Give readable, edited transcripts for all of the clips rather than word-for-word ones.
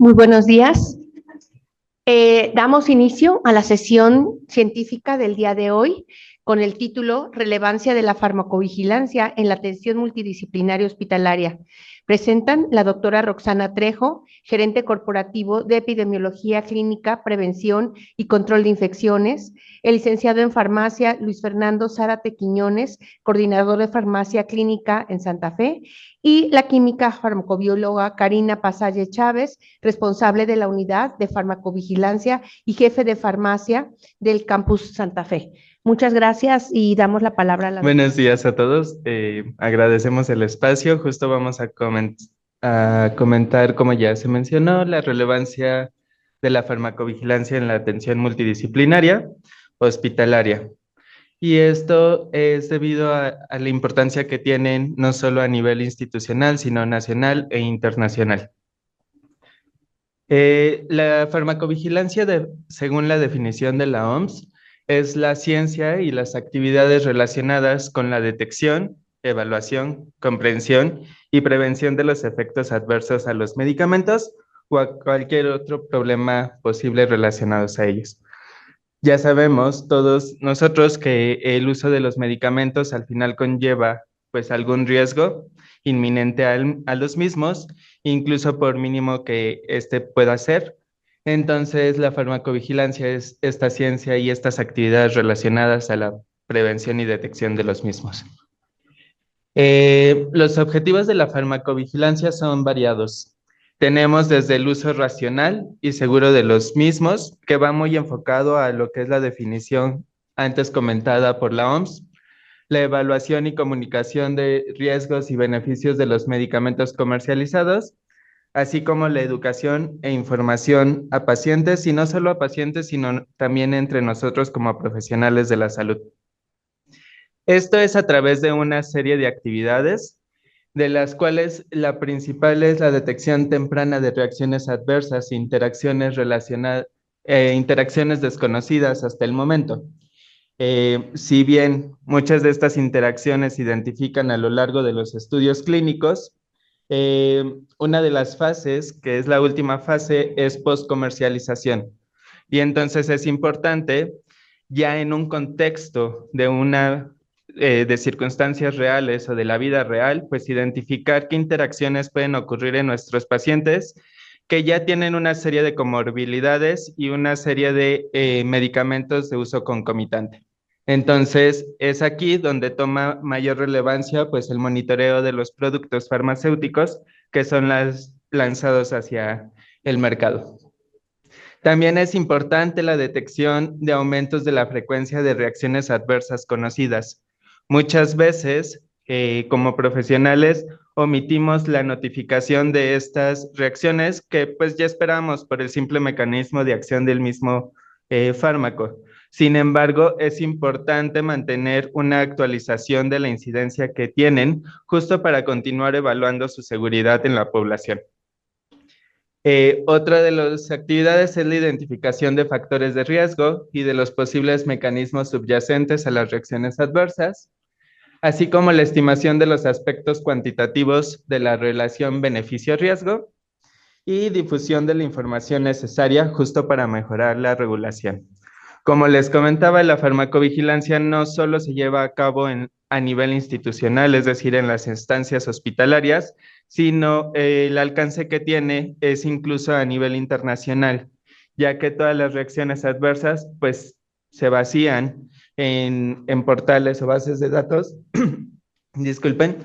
Muy buenos días. Damos inicio a la sesión científica del día de hoy con el título Relevancia de la farmacovigilancia en la atención multidisciplinaria hospitalaria. Presentan la doctora Roxana Trejo, gerente corporativo de Epidemiología Clínica, Prevención y Control de Infecciones, el licenciado en Farmacia Luis Fernando Zárate Quiñones, coordinador de Farmacia Clínica en Santa Fe, y la química farmacobióloga Karina Pasalle Chávez, responsable de la unidad de farmacovigilancia y jefe de farmacia del campus Santa Fe. Muchas gracias y damos la palabra a la Buenos días a todos. Agradecemos el espacio. Justo vamos a comentar, como ya se mencionó, la relevancia de la farmacovigilancia en la atención multidisciplinaria hospitalaria. Y esto es debido a la importancia que tienen no solo a nivel institucional, sino nacional e internacional. La farmacovigilancia, según la definición de la OMS, es la ciencia y las actividades relacionadas con la detección, evaluación, comprensión y prevención de los efectos adversos a los medicamentos o a cualquier otro problema posible relacionados a ellos. Ya sabemos todos nosotros que el uso de los medicamentos al final conlleva pues algún riesgo inminente a los mismos, incluso por mínimo que este pueda ser. Entonces, la farmacovigilancia es esta ciencia y estas actividades relacionadas a la prevención y detección de los mismos. Los objetivos de la farmacovigilancia son variados. Tenemos desde el uso racional y seguro de los mismos, que va muy enfocado a lo que es la definición antes comentada por la OMS, la evaluación y comunicación de riesgos y beneficios de los medicamentos comercializados, así como la educación e información a pacientes, y no solo a pacientes, sino también entre nosotros como profesionales de la salud. Esto es a través de una serie de actividades, de las cuales la principal es la detección temprana de reacciones adversas e interacciones desconocidas hasta el momento. Si bien muchas de estas interacciones se identifican a lo largo de los estudios clínicos, una de las fases, que es la última fase, es postcomercialización. Y entonces es importante, ya en un contexto de circunstancias reales o de la vida real, pues identificar qué interacciones pueden ocurrir en nuestros pacientes que ya tienen una serie de comorbilidades y una serie de medicamentos de uso concomitante. Entonces, es aquí donde toma mayor relevancia pues el monitoreo de los productos farmacéuticos que son lanzados hacia el mercado. También es importante la detección de aumentos de la frecuencia de reacciones adversas conocidas. Muchas veces, como profesionales, omitimos la notificación de estas reacciones que pues ya esperamos por el simple mecanismo de acción del mismo fármaco. Sin embargo, es importante mantener una actualización de la incidencia que tienen justo para continuar evaluando su seguridad en la población. Otra de las actividades es la identificación de factores de riesgo y de los posibles mecanismos subyacentes a las reacciones adversas, así como la estimación de los aspectos cuantitativos de la relación beneficio-riesgo y difusión de la información necesaria justo para mejorar la regulación. Como les comentaba, la farmacovigilancia no solo se lleva a cabo a nivel institucional, es decir, en las instancias hospitalarias, sino el alcance que tiene es incluso a nivel internacional, ya que todas las reacciones adversas pues se vacían en portales o bases de datos, disculpen,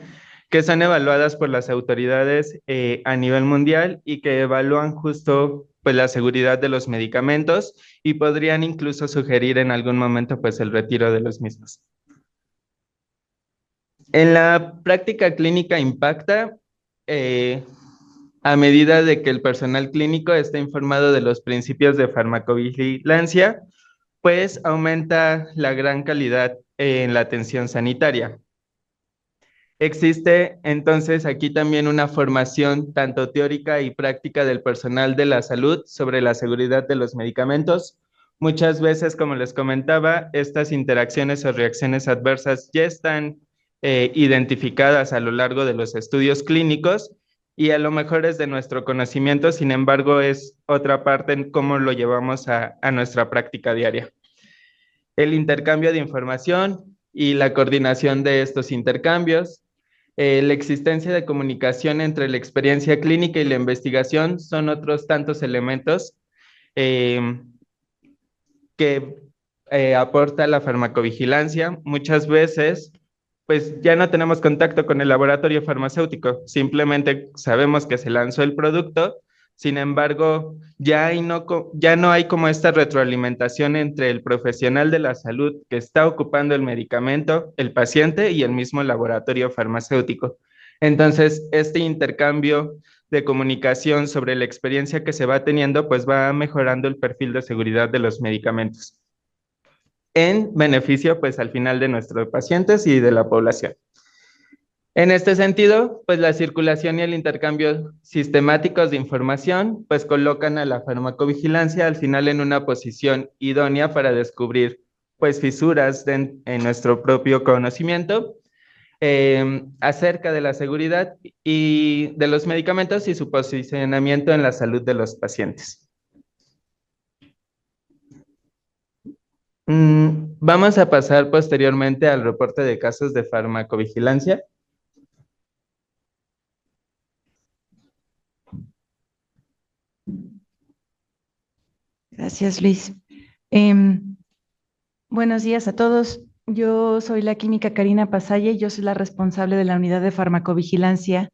que son evaluadas por las autoridades a nivel mundial y que evalúan justo pues la seguridad de los medicamentos y podrían incluso sugerir en algún momento pues el retiro de los mismos. En la práctica clínica impacta a medida de que el personal clínico está informado de los principios de farmacovigilancia, pues aumenta la gran calidad en la atención sanitaria. Existe entonces aquí también una formación tanto teórica y práctica del personal de la salud sobre la seguridad de los medicamentos. Muchas veces, como les comentaba, estas interacciones o reacciones adversas ya están identificadas a lo largo de los estudios clínicos y a lo mejor es de nuestro conocimiento, sin embargo, es otra parte en cómo lo llevamos a nuestra práctica diaria. El intercambio de información y la coordinación de estos intercambios, la existencia de comunicación entre la experiencia clínica y la investigación son otros tantos elementos eh, que aporta la farmacovigilancia. Muchas veces, pues ya no tenemos contacto con el laboratorio farmacéutico, simplemente sabemos que se lanzó el producto, sin embargo, ya no hay como esta retroalimentación entre el profesional de la salud que está ocupando el medicamento, el paciente y el mismo laboratorio farmacéutico. Entonces, este intercambio de comunicación sobre la experiencia que se va teniendo, pues va mejorando el perfil de seguridad de los medicamentos en beneficio, pues al final de nuestros pacientes y de la población. En este sentido, pues la circulación y el intercambio sistemáticos de información, pues colocan a la farmacovigilancia al final en una posición idónea para descubrir, pues fisuras en nuestro propio conocimiento acerca de la seguridad y de los medicamentos y su posicionamiento en la salud de los pacientes. Vamos a pasar posteriormente al reporte de casos de farmacovigilancia. Gracias, Luis. Buenos días a todos. Yo soy la química Karina Pasalle y yo soy la responsable de la unidad de farmacovigilancia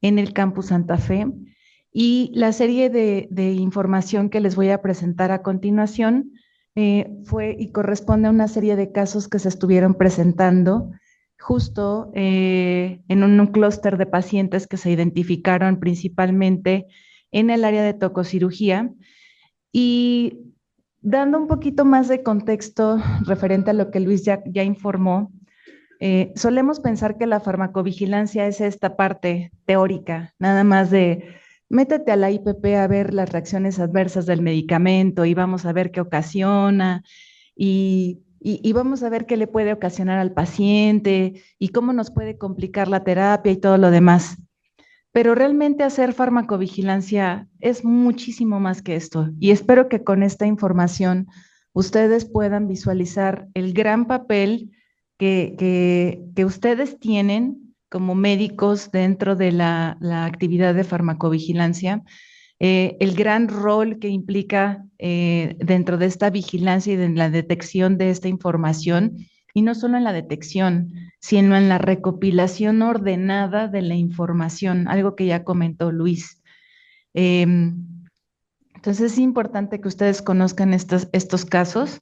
en el campus Santa Fe. Y la serie de información que les voy a presentar a continuación fue y corresponde a una serie de casos que se estuvieron presentando justo en un clúster de pacientes que se identificaron principalmente en el área de tococirugía. Y dando un poquito más de contexto referente a lo que Luis ya informó, solemos pensar que la farmacovigilancia es esta parte teórica, nada más de métete a la IPP a ver las reacciones adversas del medicamento y vamos a ver qué ocasiona y vamos a ver qué le puede ocasionar al paciente y cómo nos puede complicar la terapia y todo lo demás. Pero realmente hacer farmacovigilancia es muchísimo más que esto y espero que con esta información ustedes puedan visualizar el gran papel que ustedes tienen como médicos dentro de la actividad de farmacovigilancia, el gran rol que implica dentro de esta vigilancia y de la detección de esta información, y no solo en la detección, sino en la recopilación ordenada de la información, algo que ya comentó Luis. Entonces es importante que ustedes conozcan estos casos.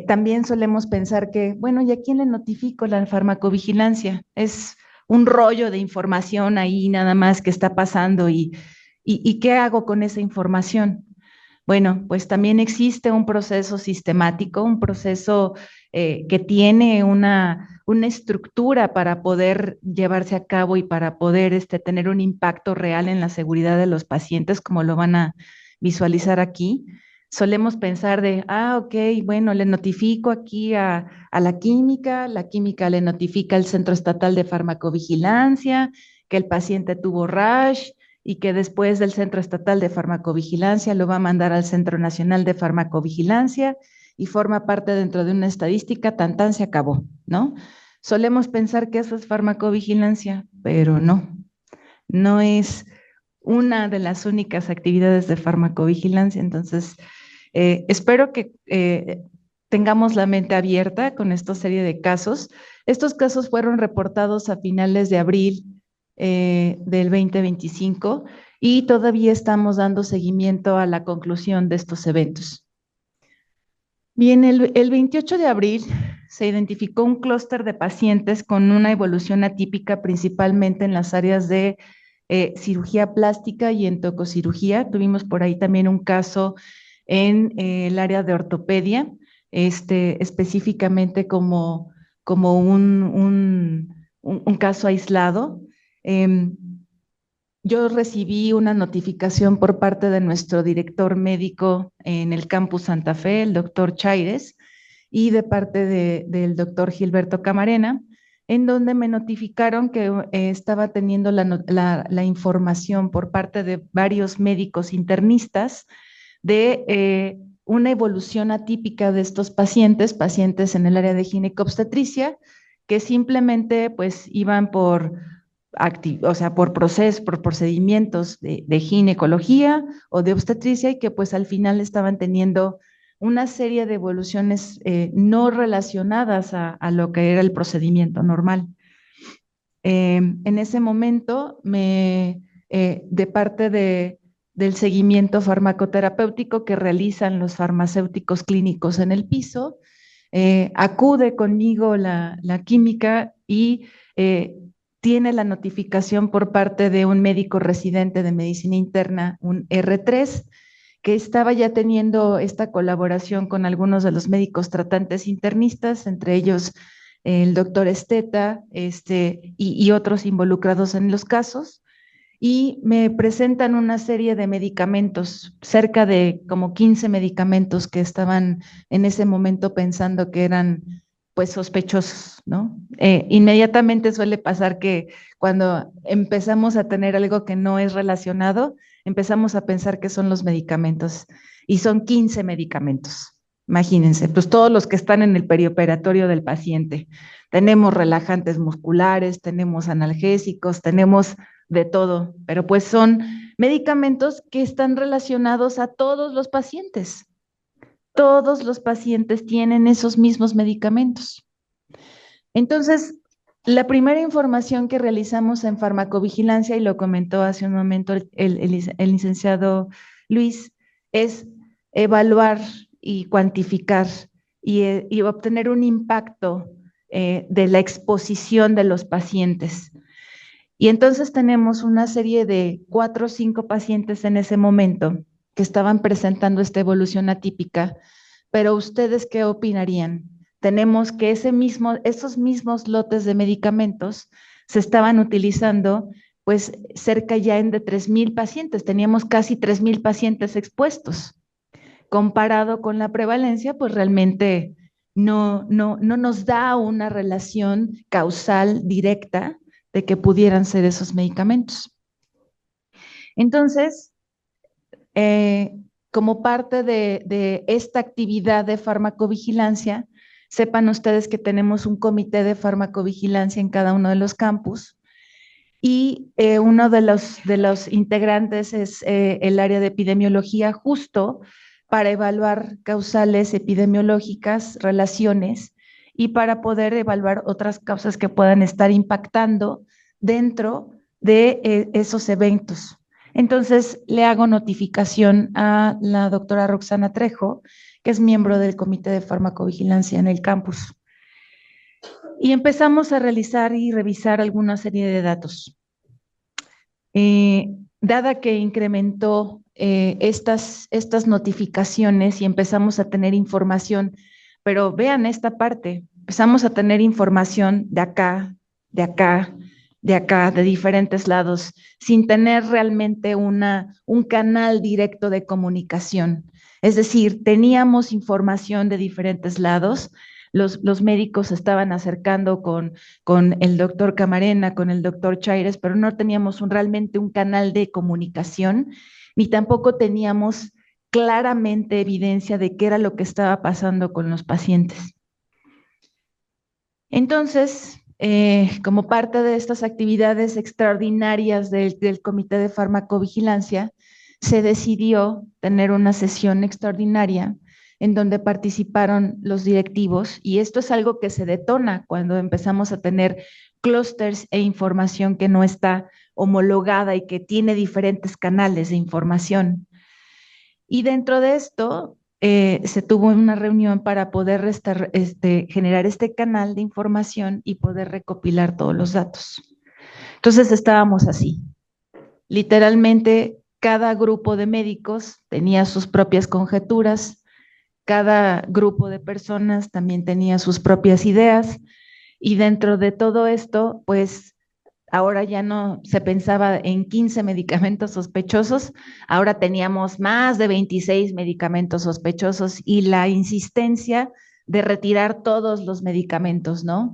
También solemos pensar que, bueno, ¿y a quién le notifico la farmacovigilancia? Es un rollo de información ahí nada más que está pasando y ¿qué hago con esa información? Bueno, pues también existe un proceso sistemático, un proceso que tiene una estructura para poder llevarse a cabo y para poder tener un impacto real en la seguridad de los pacientes, como lo van a visualizar aquí. Solemos pensar de, ok, bueno, le notifico aquí a la química le notifica al Centro Estatal de Farmacovigilancia, que el paciente tuvo rash, y que después del Centro Estatal de Farmacovigilancia lo va a mandar al Centro Nacional de Farmacovigilancia y forma parte dentro de una estadística, tan se acabó, ¿no? Solemos pensar que eso es farmacovigilancia, pero no es una de las únicas actividades de farmacovigilancia. Entonces, espero que tengamos la mente abierta con esta serie de casos. Estos casos fueron reportados a finales de abril del 2025 y todavía estamos dando seguimiento a la conclusión de estos eventos. Bien, el 28 de abril se identificó un clúster de pacientes con una evolución atípica principalmente en las áreas de cirugía plástica y en tococirugía. Tuvimos por ahí también un caso en el área de ortopedia, específicamente como un caso aislado. Yo recibí una notificación por parte de nuestro director médico en el campus Santa Fe, el doctor Chaires, y de parte del doctor Gilberto Camarena, en donde me notificaron que estaba teniendo la información por parte de varios médicos internistas de una evolución atípica de estos pacientes en el área de ginecobstetricia, que simplemente pues iban o sea, por procedimientos de ginecología o de obstetricia y que pues al final estaban teniendo una serie de evoluciones no relacionadas a lo que era el procedimiento normal. En ese momento, de parte del seguimiento farmacoterapéutico que realizan los farmacéuticos clínicos en el piso, acude conmigo la química y tiene la notificación por parte de un médico residente de medicina interna, un R3, que estaba ya teniendo esta colaboración con algunos de los médicos tratantes internistas, entre ellos el doctor Esteta y otros involucrados en los casos, y me presentan una serie de medicamentos, cerca de como 15 medicamentos que estaban en ese momento pensando que eran pues sospechosos, ¿no? Inmediatamente suele pasar que cuando empezamos a tener algo que no es relacionado, empezamos a pensar que son los medicamentos y son 15 medicamentos. Imagínense, pues todos los que están en el perioperatorio del paciente. Tenemos relajantes musculares, tenemos analgésicos, tenemos de todo, pero pues son medicamentos que están relacionados a todos los pacientes. Todos los pacientes tienen esos mismos medicamentos. Entonces, la primera información que realizamos en farmacovigilancia, y lo comentó hace un momento el licenciado Luis, es evaluar y cuantificar y obtener un impacto de la exposición de los pacientes. Y entonces tenemos una serie de 4 o 5 pacientes en ese momento que estaban presentando esta evolución atípica, pero ¿ustedes qué opinarían? Tenemos que esos mismos lotes de medicamentos se estaban utilizando pues cerca ya de 3,000 pacientes, teníamos casi 3,000 pacientes expuestos. Comparado con la prevalencia, pues realmente no nos da una relación causal directa de que pudieran ser esos medicamentos. Entonces, como parte de esta actividad de farmacovigilancia, sepan ustedes que tenemos un comité de farmacovigilancia en cada uno de los campus y uno de los integrantes es el área de epidemiología, justo para evaluar causales epidemiológicas, relaciones, y para poder evaluar otras causas que puedan estar impactando dentro de esos eventos. Entonces, le hago notificación a la doctora Roxana Trejo, que es miembro del Comité de Farmacovigilancia en el campus. Y empezamos a realizar y revisar alguna serie de datos. Dada que incrementó estas notificaciones y empezamos a tener información, pero vean esta parte, empezamos a tener información de acá, de acá, de acá, de diferentes lados, sin tener realmente un canal directo de comunicación. Es decir, teníamos información de diferentes lados, los médicos se estaban acercando con el doctor Camarena, con el doctor Chaires, pero no teníamos realmente un canal de comunicación, ni tampoco teníamos claramente evidencia de qué era lo que estaba pasando con los pacientes. Entonces, como parte de estas actividades extraordinarias del Comité de Farmacovigilancia, se decidió tener una sesión extraordinaria en donde participaron los directivos, y esto es algo que se detona cuando empezamos a tener clústeres e información que no está homologada y que tiene diferentes canales de información. Y dentro de esto se tuvo una reunión para poder generar este canal de información y poder recopilar todos los datos. Entonces estábamos así. Literalmente, cada grupo de médicos tenía sus propias conjeturas, cada grupo de personas también tenía sus propias ideas, y dentro de todo esto, pues ahora ya no se pensaba en 15 medicamentos sospechosos, ahora teníamos más de 26 medicamentos sospechosos y la insistencia de retirar todos los medicamentos, ¿no?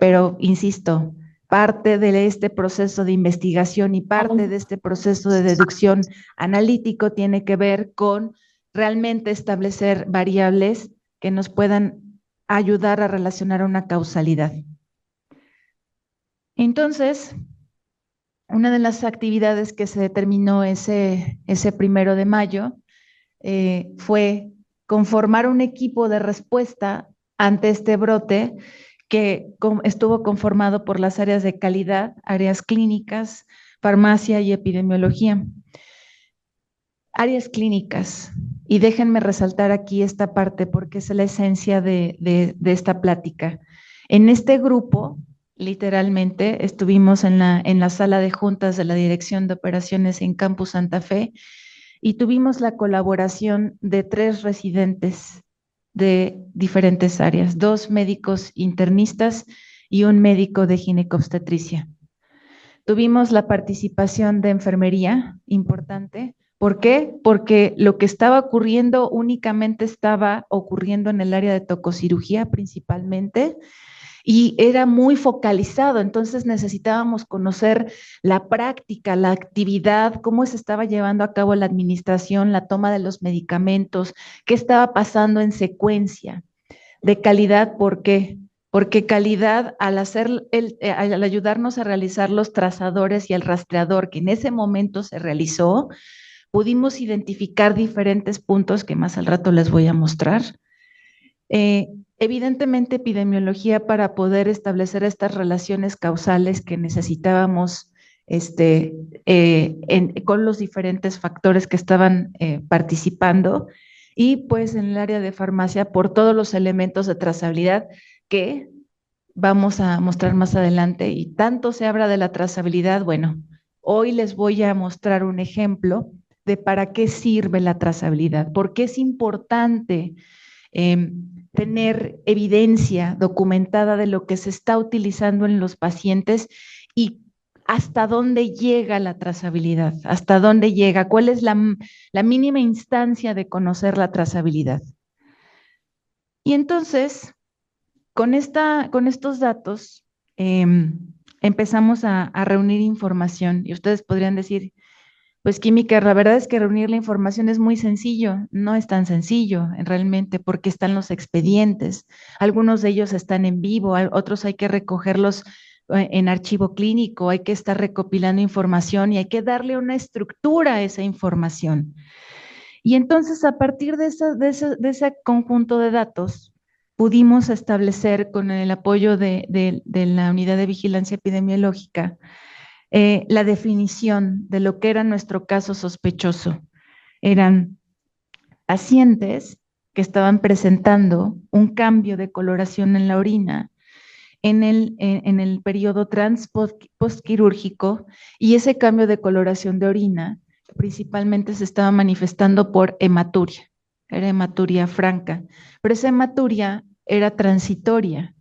pero insisto, parte de este proceso de investigación y parte de este proceso de deducción analítico tiene que ver con realmente establecer variables que nos puedan ayudar a relacionar una causalidad. Entonces, una de las actividades que se determinó ese 1 de mayo fue conformar un equipo de respuesta ante este brote que estuvo conformado por las áreas de calidad, áreas clínicas, farmacia y epidemiología. Áreas clínicas, y déjenme resaltar aquí esta parte porque es la esencia de esta plática. En este grupo, literalmente, estuvimos en la sala de juntas de la Dirección de Operaciones en Campus Santa Fe y tuvimos la colaboración de 3 residentes de diferentes áreas, 2 médicos internistas y un médico de ginecobstetricia. Tuvimos la participación de enfermería, importante. ¿Por qué? Porque lo que estaba ocurriendo únicamente estaba ocurriendo en el área de tococirugía principalmente, y era muy focalizado, entonces necesitábamos conocer la práctica, la actividad, cómo se estaba llevando a cabo la administración, la toma de los medicamentos, qué estaba pasando en secuencia. De calidad, ¿por qué? Porque calidad al ayudarnos a realizar los trazadores y el rastreador que en ese momento se realizó, pudimos identificar diferentes puntos que más al rato les voy a mostrar. Evidentemente, epidemiología para poder establecer estas relaciones causales que necesitábamos con los diferentes factores que estaban participando, y pues en el área de farmacia por todos los elementos de trazabilidad que vamos a mostrar más adelante. Y tanto se habla de la trazabilidad, bueno, hoy les voy a mostrar un ejemplo de para qué sirve la trazabilidad, por qué es importante tener evidencia documentada de lo que se está utilizando en los pacientes y hasta dónde llega la trazabilidad, hasta dónde llega, cuál es la mínima instancia de conocer la trazabilidad. Y entonces, con estos datos, empezamos a reunir información, y ustedes podrían decir, pues química, la verdad es que reunir la información es muy sencillo, no es tan sencillo realmente porque están los expedientes, algunos de ellos están en vivo, otros hay que recogerlos en archivo clínico, hay que estar recopilando información y hay que darle una estructura a esa información. Y entonces a partir de ese conjunto de datos, pudimos establecer con el apoyo de la Unidad de Vigilancia Epidemiológica, la definición de lo que era nuestro caso sospechoso. Eran pacientes que estaban presentando un cambio de coloración en la orina en el periodo postquirúrgico, y ese cambio de coloración de orina principalmente se estaba manifestando por hematuria, era hematuria franca, pero esa hematuria era transitoria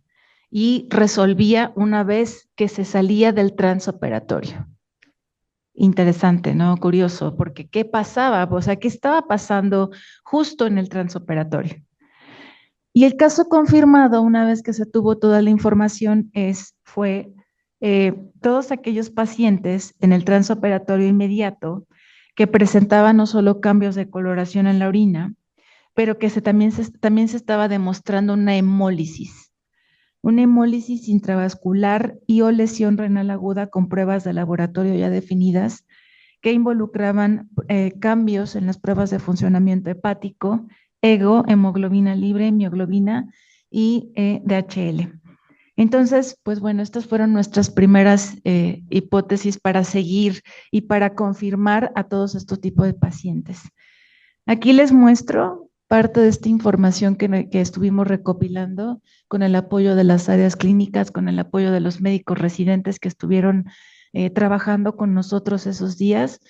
y resolvía una vez que se salía del transoperatorio. Interesante, ¿no? Curioso, porque ¿qué pasaba? O sea, ¿qué estaba pasando justo en el transoperatorio? Y el caso confirmado, una vez que se tuvo toda la información, fue todos aquellos pacientes en el transoperatorio inmediato que presentaban no solo cambios de coloración en la orina, pero que también se estaba demostrando una hemólisis intravascular y o lesión renal aguda con pruebas de laboratorio ya definidas que involucraban cambios en las pruebas de funcionamiento hepático, EGO, hemoglobina libre, mioglobina y DHL. Entonces, pues bueno, estas fueron nuestras primeras hipótesis para seguir y para confirmar a todos estos tipos de pacientes. Aquí les muestro parte de esta información que estuvimos recopilando con el apoyo de las áreas clínicas, con el apoyo de los médicos residentes que estuvieron trabajando con nosotros esos días.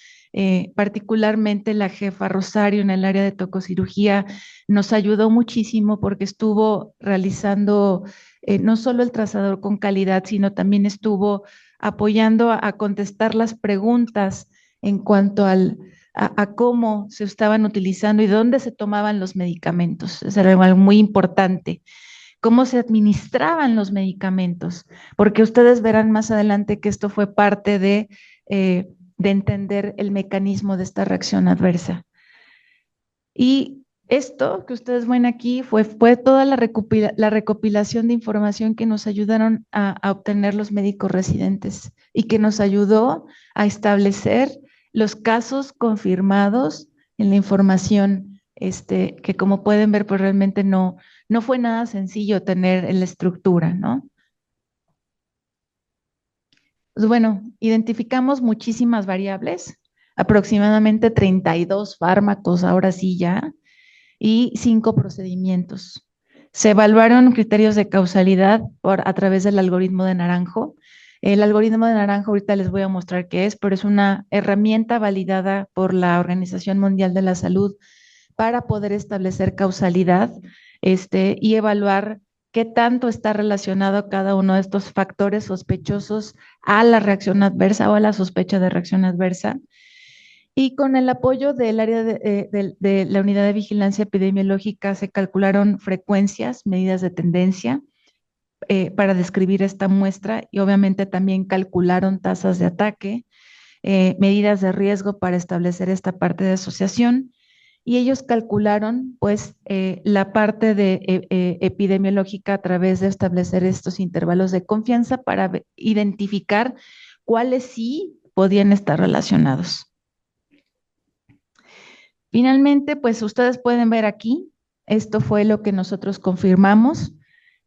Particularmente la jefa Rosario en el área de tococirugía nos ayudó muchísimo porque estuvo realizando no solo el trazador con calidad, sino también estuvo apoyando a contestar las preguntas en cuanto a cómo se estaban utilizando y dónde se tomaban los medicamentos. Eso era algo muy importante. cómo se administraban los medicamentos, porque ustedes verán más adelante que esto fue parte de entender el mecanismo de esta reacción adversa. Y esto que ustedes ven aquí fue toda la recopilación de información que nos ayudaron a obtener los médicos residentes y que nos ayudó a establecer los casos confirmados en la información, que como pueden ver, pues realmente no fue nada sencillo tener en la estructura, ¿no? Pues bueno, identificamos muchísimas variables, aproximadamente 32 fármacos, ahora sí ya, y 5 procedimientos. Se evaluaron criterios de causalidad a través del algoritmo de Naranjo. El algoritmo de Naranjo ahorita les voy a mostrar qué es, pero es una herramienta validada por la Organización Mundial de la Salud para poder establecer causalidad y evaluar qué tanto está relacionado cada uno de estos factores sospechosos a la reacción adversa o a la sospecha de reacción adversa. Y con el apoyo del área de la unidad de vigilancia epidemiológica se calcularon frecuencias, medidas de tendencia para describir esta muestra y obviamente también calcularon tasas de ataque, medidas de riesgo para establecer esta parte de asociación y ellos calcularon pues la parte de epidemiológica a través de establecer estos intervalos de confianza para identificar cuáles sí podían estar relacionados. Finalmente, pues ustedes pueden ver aquí, esto fue lo que nosotros confirmamos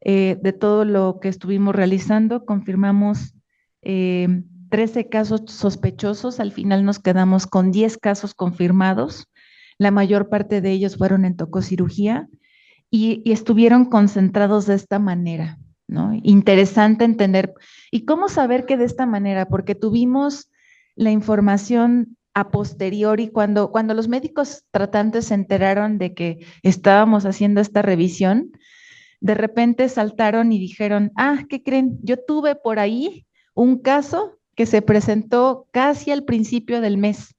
de todo lo que estuvimos realizando, confirmamos 13 casos sospechosos, al final nos quedamos con 10 casos confirmados, la mayor parte de ellos fueron en tococirugía y estuvieron concentrados de esta manera, ¿no? Interesante entender. ¿Y cómo saber que de esta manera? Porque tuvimos la información a posteriori, cuando los médicos tratantes se enteraron de que estábamos haciendo esta revisión, de repente saltaron y dijeron, ¿qué creen? Yo tuve por ahí un caso que se presentó casi al principio del mes.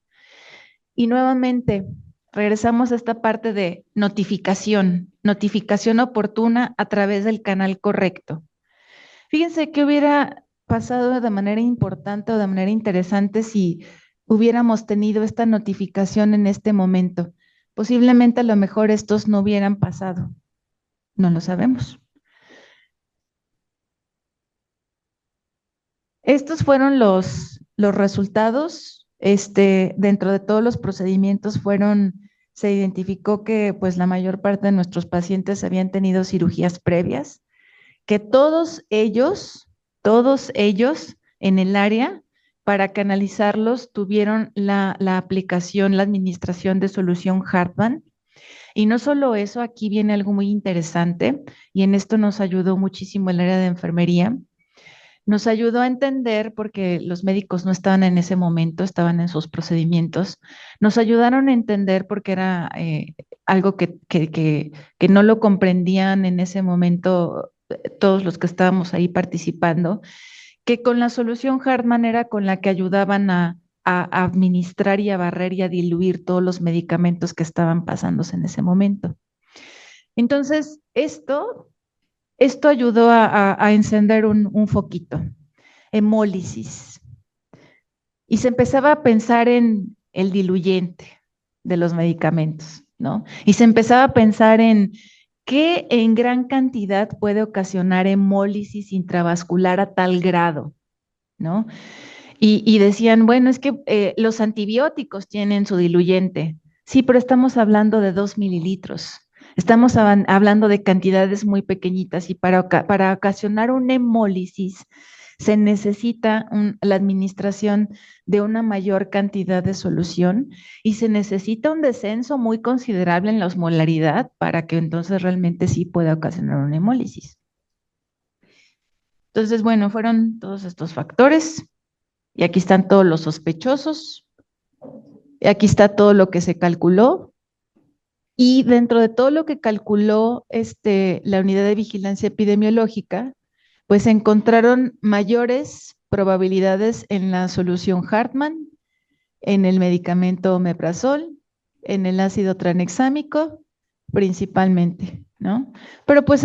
Y nuevamente, regresamos a esta parte de notificación oportuna a través del canal correcto. Fíjense qué hubiera pasado de manera importante o de manera interesante si hubiéramos tenido esta notificación en este momento. Posiblemente a lo mejor estos no hubieran pasado. No lo sabemos. Estos fueron los resultados. Dentro de todos los procedimientos se identificó que pues la mayor parte de nuestros pacientes habían tenido cirugías previas, que todos ellos en el área, para canalizarlos, tuvieron la aplicación, la administración de solución Hartmann. Y no solo eso, aquí viene algo muy interesante, y en esto nos ayudó muchísimo el área de enfermería. Nos ayudó a entender, porque los médicos no estaban en ese momento, estaban en sus procedimientos, nos ayudaron a entender porque era algo que no lo comprendían en ese momento todos los que estábamos ahí participando, que con la solución Hartmann era con la que ayudaban a administrar y a barrer y a diluir todos los medicamentos que estaban pasándose en ese momento. Entonces, esto ayudó a encender un foquito, hemólisis. Y se empezaba a pensar en el diluyente de los medicamentos, ¿no? Y se empezaba a pensar en qué en gran cantidad puede ocasionar hemólisis intravascular a tal grado, ¿no? Y decían, bueno, es que los antibióticos tienen su diluyente. Sí, pero estamos hablando de 2 mililitros. Estamos hablando de cantidades muy pequeñitas y para ocasionar una hemólisis se necesita la administración de una mayor cantidad de solución y se necesita un descenso muy considerable en la osmolaridad para que entonces realmente sí pueda ocasionar una hemólisis. Entonces, bueno, fueron todos estos factores y aquí están todos los sospechosos y aquí está todo lo que se calculó. Y dentro de todo lo que calculó la unidad de vigilancia epidemiológica, pues se encontraron mayores probabilidades en la solución Hartmann, en el medicamento omeprazol, en el ácido tranexámico, principalmente, ¿no? Pero pues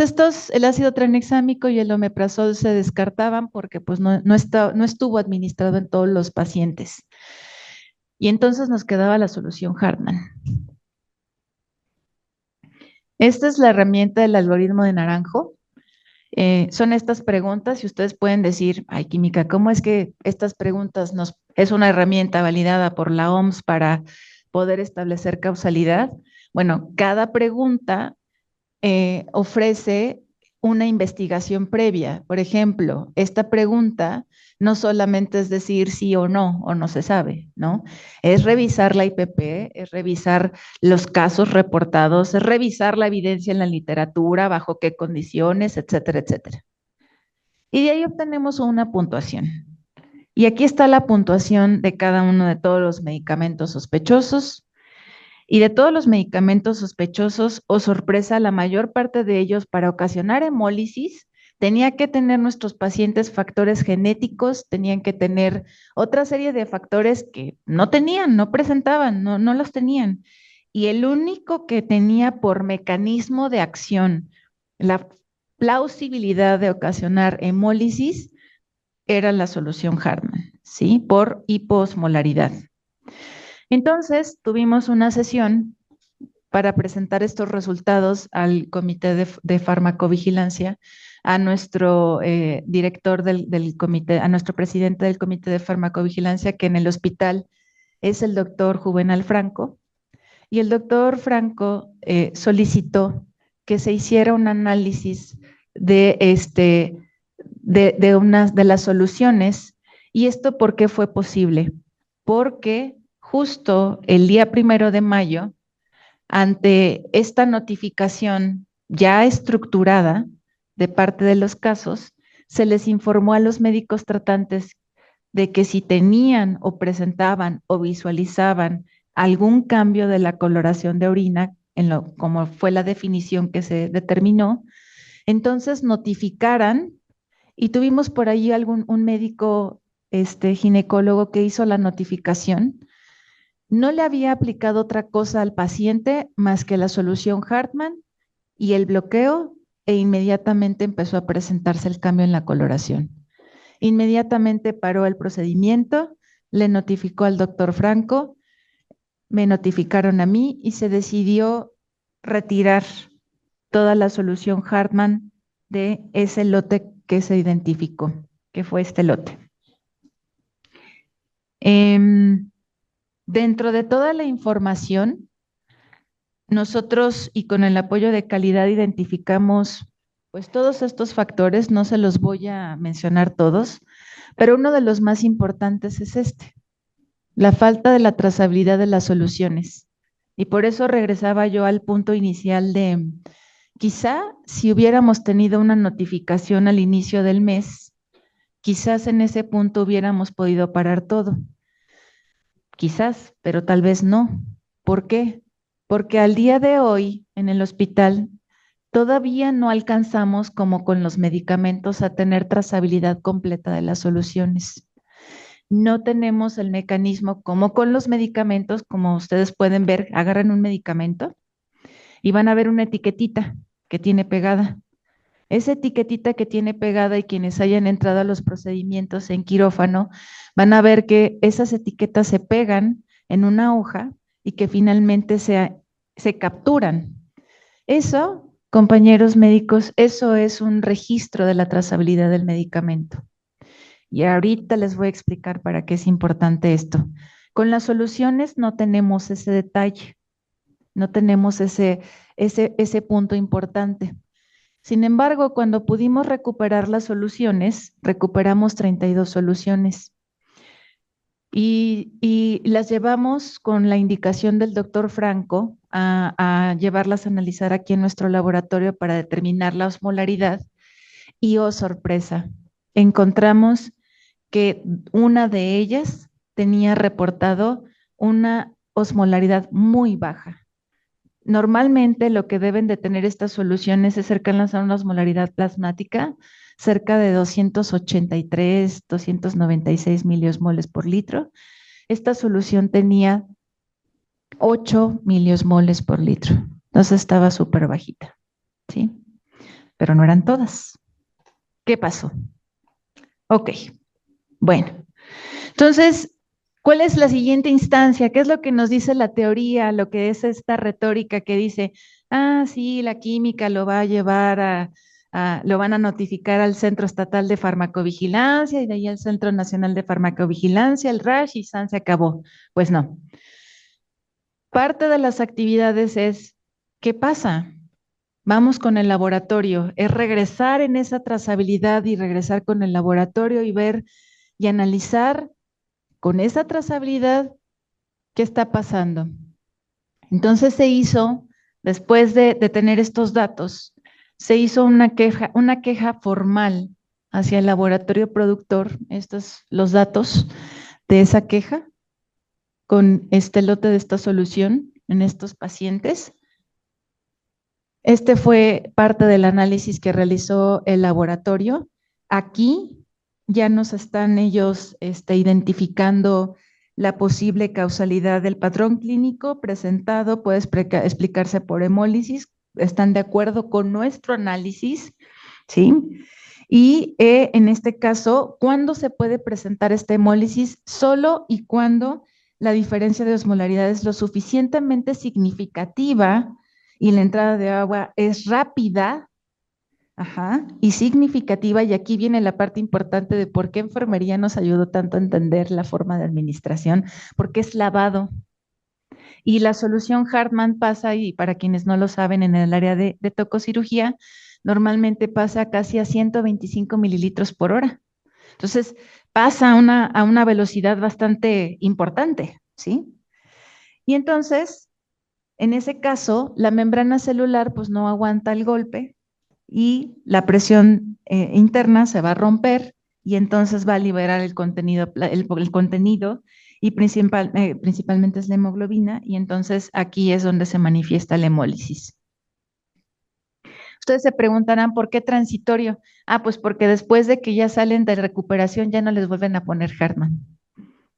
el ácido tranexámico y el omeprazol se descartaban porque pues no estuvo administrado en todos los pacientes. Y entonces nos quedaba la solución Hartmann. Esta es la herramienta del algoritmo de Naranjo. Son estas preguntas y ustedes pueden decir, ay, química, ¿cómo es que estas preguntas es una herramienta validada por la OMS para poder establecer causalidad? Bueno, cada pregunta ofrece una investigación previa. Por ejemplo, esta pregunta no solamente es decir sí o no se sabe, ¿no? Es revisar la IPP, es revisar los casos reportados, es revisar la evidencia en la literatura, bajo qué condiciones, etcétera, etcétera. Y de ahí obtenemos una puntuación. Y aquí está la puntuación de cada uno de todos los medicamentos sospechosos. Y de todos los medicamentos sospechosos, o sorpresa, la mayor parte de ellos para ocasionar hemólisis tenía que tener nuestros pacientes factores genéticos, tenían que tener otra serie de factores que no tenían, no presentaban, no los tenían. Y el único que tenía por mecanismo de acción la plausibilidad de ocasionar hemólisis era la solución Hartmann, ¿sí? Por hiposmolaridad. Entonces, tuvimos una sesión para presentar estos resultados al comité de farmacovigilancia, a nuestro director del comité, a nuestro presidente del comité de farmacovigilancia, que en el hospital es el doctor Juvenal Franco, y el doctor Franco solicitó que se hiciera un análisis de las soluciones. ¿Y esto por qué fue posible? Porque justo el día 1 de mayo, ante esta notificación ya estructurada de parte de los casos, se les informó a los médicos tratantes de que si tenían o presentaban o visualizaban algún cambio de la coloración de orina, como fue la definición que se determinó, entonces notificaran, y tuvimos por ahí un médico ginecólogo que hizo la notificación. No le había aplicado otra cosa al paciente más que la solución Hartmann y el bloqueo, e inmediatamente empezó a presentarse el cambio en la coloración. Inmediatamente paró el procedimiento, le notificó al doctor Franco, me notificaron a mí y se decidió retirar toda la solución Hartmann de ese lote que se identificó, que fue este lote. Dentro de toda la información, nosotros y con el apoyo de calidad identificamos pues todos estos factores, no se los voy a mencionar todos, pero uno de los más importantes es la falta de la trazabilidad de las soluciones. Y por eso regresaba yo al punto inicial de quizá si hubiéramos tenido una notificación al inicio del mes, quizás en ese punto hubiéramos podido parar todo. Quizás, pero tal vez no. ¿Por qué? Porque al día de hoy en el hospital todavía no alcanzamos, como con los medicamentos, a tener trazabilidad completa de las soluciones. No tenemos el mecanismo como con los medicamentos, como ustedes pueden ver, agarran un medicamento y van a ver una etiquetita que tiene pegada. Esa etiquetita que tiene pegada, y quienes hayan entrado a los procedimientos en quirófano van a ver que esas etiquetas se pegan en una hoja y que finalmente se capturan. Eso, compañeros médicos, eso es un registro de la trazabilidad del medicamento. Y ahorita les voy a explicar para qué es importante esto. Con las soluciones no tenemos ese detalle, no tenemos ese punto importante. Sin embargo, cuando pudimos recuperar las soluciones, recuperamos 32 soluciones y las llevamos con la indicación del doctor Franco a llevarlas a analizar aquí en nuestro laboratorio para determinar la osmolaridad. Y oh sorpresa, encontramos que una de ellas tenía reportado una osmolaridad muy baja. Normalmente lo que deben de tener estas soluciones es cercanas a una osmolaridad plasmática, cerca de 283, 296 miliosmoles por litro. Esta solución tenía 8 miliosmoles por litro. Entonces estaba súper bajita, ¿sí? Pero no eran todas. ¿Qué pasó? Ok, bueno. Entonces, ¿cuál es la siguiente instancia? ¿Qué es lo que nos dice la teoría, lo que es esta retórica que dice, ah, sí, la química lo va a llevar lo van a notificar al Centro Estatal de Farmacovigilancia y de ahí al Centro Nacional de Farmacovigilancia, el RASH y se acabó? Pues no. Parte de las actividades es, ¿qué pasa? Vamos con el laboratorio, es regresar en esa trazabilidad y regresar con el laboratorio y ver y analizar con esa trazabilidad qué está pasando. Entonces se hizo, después de tener estos datos, se hizo una queja formal hacia el laboratorio productor, estos los datos de esa queja con este lote de esta solución en estos pacientes. Este fue parte del análisis que realizó el laboratorio. Aquí ya nos están ellos identificando la posible causalidad del patrón clínico presentado, puede explicarse por hemólisis, están de acuerdo con nuestro análisis, ¿sí? Y en este caso, ¿cuándo se puede presentar esta hemólisis? Solo y cuando la diferencia de osmolaridad es lo suficientemente significativa y la entrada de agua es rápida, y significativa, y aquí viene la parte importante de por qué enfermería nos ayudó tanto a entender la forma de administración, porque es lavado. Y la solución Hartmann pasa, y para quienes no lo saben, en el área de tococirugía, normalmente pasa casi a 125 mililitros por hora. Entonces, pasa a una velocidad bastante importante, ¿sí? Y entonces, en ese caso, la membrana celular pues no aguanta el golpe y la presión interna se va a romper y entonces va a liberar el contenido, el contenido y principalmente es la hemoglobina, y entonces aquí es donde se manifiesta la hemólisis. Ustedes se preguntarán, ¿por qué transitorio? Ah, pues porque después de que ya salen de recuperación ya no les vuelven a poner Hartmann.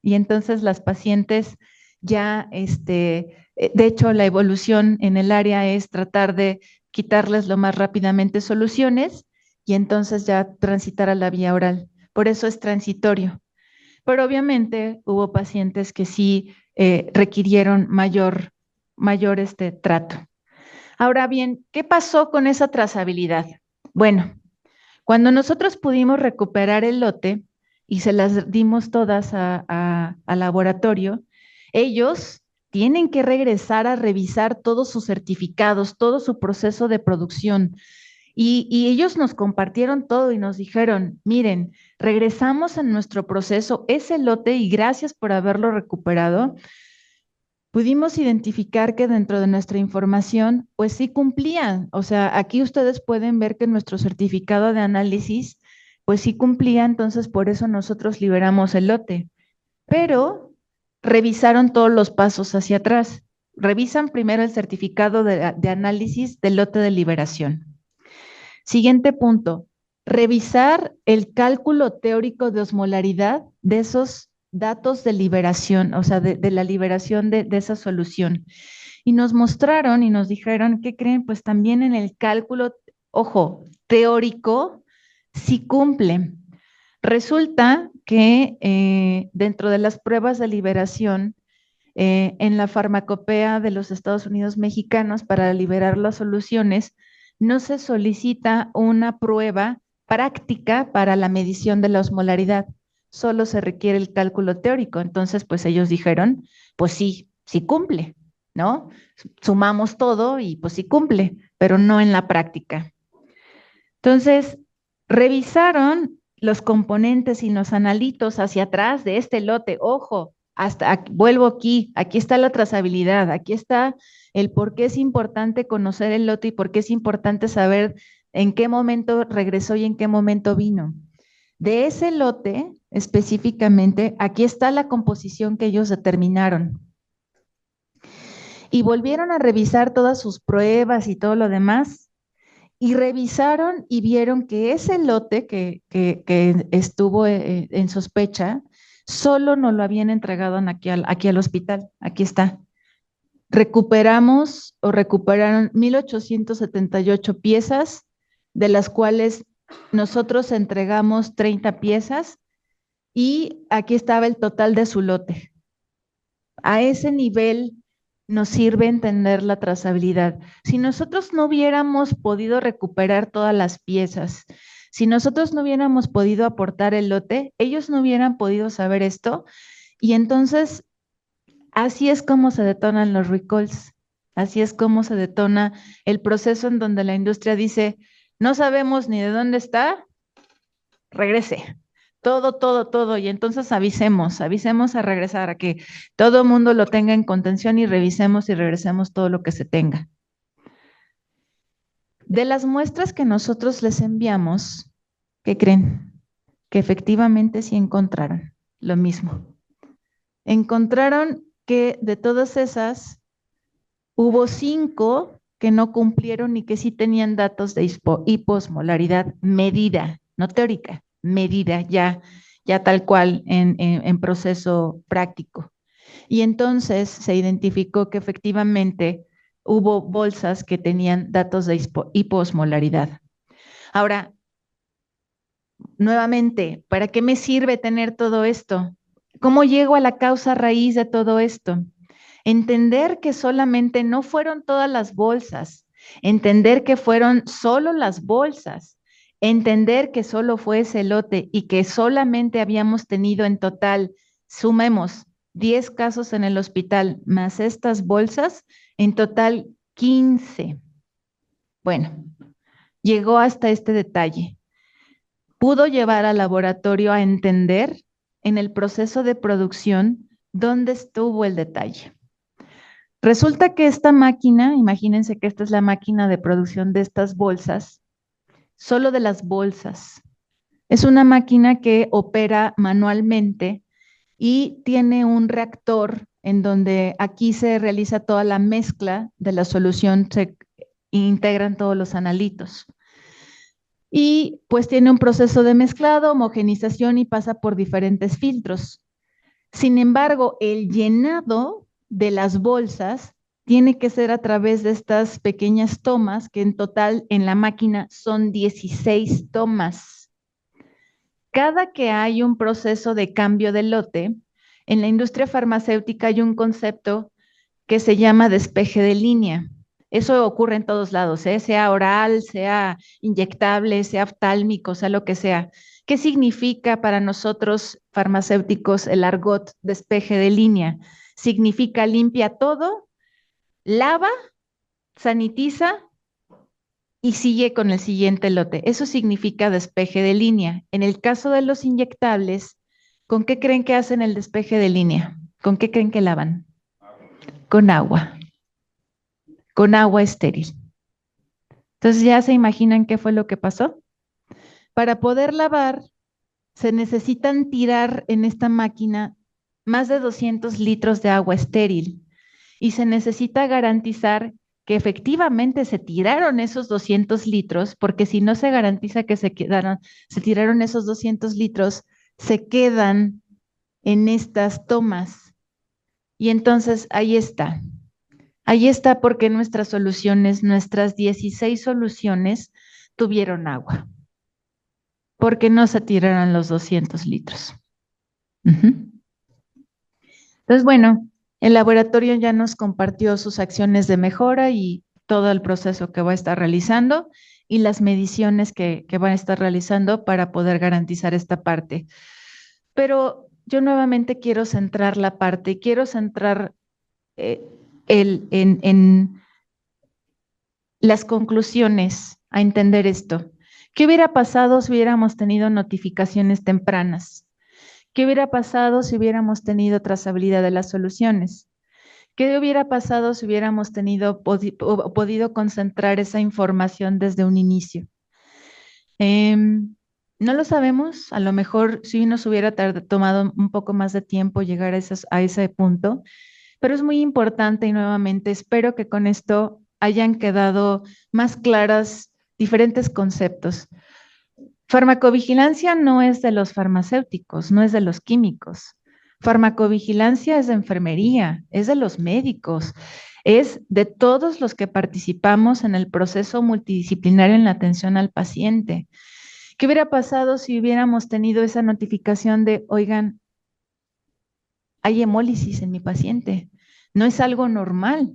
Y entonces las pacientes ya, de hecho, la evolución en el área es tratar de quitarles lo más rápidamente soluciones y entonces ya transitar a la vía oral. Por eso es transitorio. Pero obviamente hubo pacientes que sí requirieron mayor trato. Ahora bien, ¿qué pasó con esa trazabilidad? Bueno, cuando nosotros pudimos recuperar el lote y se las dimos todas al laboratorio, ellos tienen que regresar a revisar todos sus certificados, todo su proceso de producción. Y ellos nos compartieron todo y nos dijeron, miren, regresamos a nuestro proceso, ese lote, y gracias por haberlo recuperado, pudimos identificar que dentro de nuestra información, pues sí cumplían. O sea, aquí ustedes pueden ver que nuestro certificado de análisis, pues sí cumplía, entonces por eso nosotros liberamos el lote. Pero revisaron todos los pasos hacia atrás. Revisan primero el certificado de análisis del lote de liberación. Siguiente punto, revisar el cálculo teórico de osmolaridad de esos datos de liberación, o sea, de la liberación de esa solución. Y nos mostraron y nos dijeron, ¿qué creen? Pues también en el cálculo, ojo, teórico, sí cumple. Resulta que dentro de las pruebas de liberación, en la farmacopea de los Estados Unidos mexicanos para liberar las soluciones, no se solicita una prueba práctica para la medición de la osmolaridad, solo se requiere el cálculo teórico. Entonces, pues ellos dijeron, pues sí, sí cumple, ¿no? Sumamos todo y pues sí cumple, pero no en la práctica. Entonces, revisaron los componentes y los analitos hacia atrás de este lote. Ojo, vuelvo aquí está la trazabilidad, aquí está el por qué es importante conocer el lote y por qué es importante saber en qué momento regresó y en qué momento vino. De ese lote, específicamente, aquí está la composición que ellos determinaron. Y volvieron a revisar todas sus pruebas y todo lo demás, y revisaron y vieron que ese lote que estuvo en sospecha, solo nos lo habían entregado aquí al hospital. Aquí está. recuperamos o recuperaron 1,878 piezas, de las cuales nosotros entregamos 30 piezas y aquí estaba el total de su lote. A ese nivel nos sirve entender la trazabilidad. Si nosotros no hubiéramos podido recuperar todas las piezas, si nosotros no hubiéramos podido aportar el lote, ellos no hubieran podido saber esto y entonces así es como se detonan los recalls, así es como se detona el proceso en donde la industria dice, no sabemos ni de dónde está, regrese. Todo, y entonces avisemos a regresar, a que todo el mundo lo tenga en contención y revisemos y regresemos todo lo que se tenga. De las muestras que nosotros les enviamos, ¿qué creen? Que efectivamente sí encontraron lo mismo. Encontraron que de todas esas, hubo 5 que no cumplieron y que sí tenían datos de hiposmolaridad medida, no teórica, medida ya tal cual en proceso práctico. Y entonces se identificó que efectivamente hubo bolsas que tenían datos de hiposmolaridad. Ahora, nuevamente, ¿para qué me sirve tener todo esto? ¿Cómo llego a la causa raíz de todo esto? Entender que solamente no fueron todas las bolsas, entender que fueron solo las bolsas, entender que solo fue ese lote y que solamente habíamos tenido en total, sumemos 10 casos en el hospital más estas bolsas, en total 15. Bueno, llegó hasta este detalle. Pudo llevar al laboratorio a entender en el proceso de producción dónde estuvo el detalle. Resulta que esta máquina, imagínense que esta es la máquina de producción de estas bolsas, solo de las bolsas. Es una máquina que opera manualmente y tiene un reactor en donde aquí se realiza toda la mezcla de la solución, se integran todos los analitos. Y pues tiene un proceso de mezclado, homogenización y pasa por diferentes filtros. Sin embargo, el llenado de las bolsas tiene que ser a través de estas pequeñas tomas, que en total en la máquina son 16 tomas. Cada que hay un proceso de cambio de lote, en la industria farmacéutica hay un concepto que se llama despeje de línea. Eso ocurre en todos lados, sea oral, sea inyectable, sea oftálmico, sea lo que sea. ¿Qué significa para nosotros farmacéuticos el argot despeje de línea? Significa limpia todo, lava, sanitiza y sigue con el siguiente lote. Eso significa despeje de línea. En el caso de los inyectables, ¿con qué creen que hacen el despeje de línea? ¿Con qué creen que lavan? Con agua. Con agua estéril. Entonces ya se imaginan qué fue lo que pasó. Para poder lavar, se necesitan tirar en esta máquina más de 200 litros de agua estéril y se necesita garantizar que efectivamente se tiraron esos 200 litros, porque si no se garantiza que se tiraron esos 200 litros, se quedan en estas tomas. Y entonces ahí está. Ahí está porque nuestras soluciones, nuestras 16 soluciones tuvieron agua. Porque no se tiraron los 200 litros. Entonces, bueno, el laboratorio ya nos compartió sus acciones de mejora y todo el proceso que va a estar realizando y las mediciones que van a estar realizando para poder garantizar esta parte. Pero yo nuevamente quiero centrar la parte, quiero centrar en las conclusiones a entender esto. ¿Qué hubiera pasado si hubiéramos tenido notificaciones tempranas? ¿Qué hubiera pasado si hubiéramos tenido trazabilidad de las soluciones? ¿Qué hubiera pasado si hubiéramos podido concentrar esa información desde un inicio? No lo sabemos, a lo mejor sí nos hubiera tomado un poco más de tiempo llegar a ese punto, pero es muy importante y nuevamente espero que con esto hayan quedado más claras diferentes conceptos. Farmacovigilancia no es de los farmacéuticos, no es de los químicos. Farmacovigilancia es de enfermería, es de los médicos, es de todos los que participamos en el proceso multidisciplinario en la atención al paciente. ¿Qué hubiera pasado si hubiéramos tenido esa notificación de, oigan, hay hemólisis en mi paciente? No es algo normal.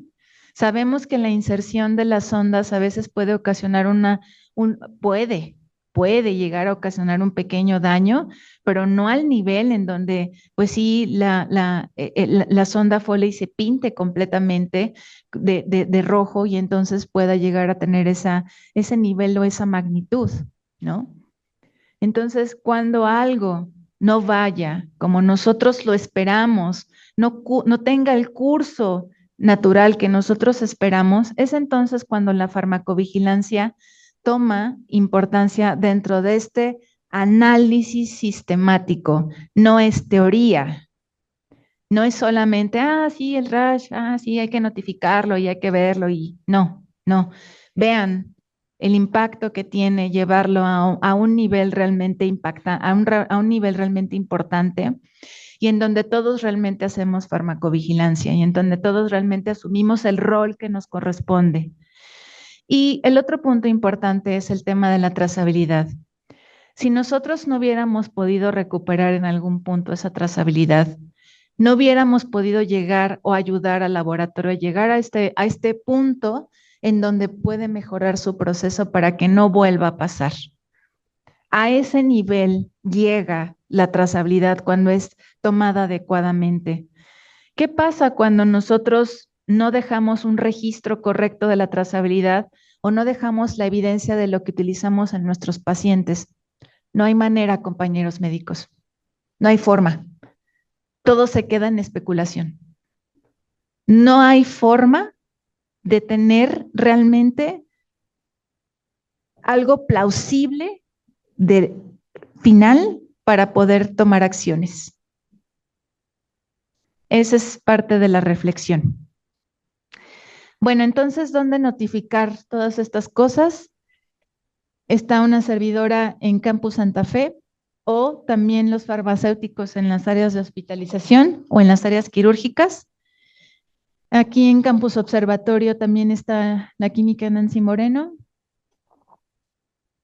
Sabemos que la inserción de las sondas a veces puede ocasionar puede llegar a ocasionar un pequeño daño, pero no al nivel en donde, pues sí, la sonda Foley se pinte completamente de rojo y entonces pueda llegar a tener ese nivel o esa magnitud, ¿no? Entonces, cuando algo no vaya como nosotros lo esperamos, no tenga el curso natural que nosotros esperamos, es entonces cuando la farmacovigilancia toma importancia dentro de este análisis sistemático. No es teoría, no es solamente, sí, el rash, sí, hay que notificarlo y hay que verlo y no. Vean el impacto que tiene llevarlo a un nivel realmente a un nivel realmente importante y en donde todos realmente hacemos farmacovigilancia y en donde todos realmente asumimos el rol que nos corresponde. Y el otro punto importante es el tema de la trazabilidad. Si nosotros no hubiéramos podido recuperar en algún punto esa trazabilidad, no hubiéramos podido llegar o ayudar al laboratorio a llegar a este punto en donde puede mejorar su proceso para que no vuelva a pasar. A ese nivel llega la trazabilidad cuando es tomada adecuadamente. ¿Qué pasa cuando nosotros no dejamos un registro correcto de la trazabilidad o no dejamos la evidencia de lo que utilizamos en nuestros pacientes? No hay manera, compañeros médicos. No hay forma. Todo se queda en especulación. No hay forma de tener realmente algo plausible de final para poder tomar acciones. Esa es parte de la reflexión. Bueno, entonces, ¿dónde notificar todas estas cosas? Está una servidora en Campus Santa Fe o también los farmacéuticos en las áreas de hospitalización o en las áreas quirúrgicas. Aquí en Campus Observatorio también está la química Nancy Moreno.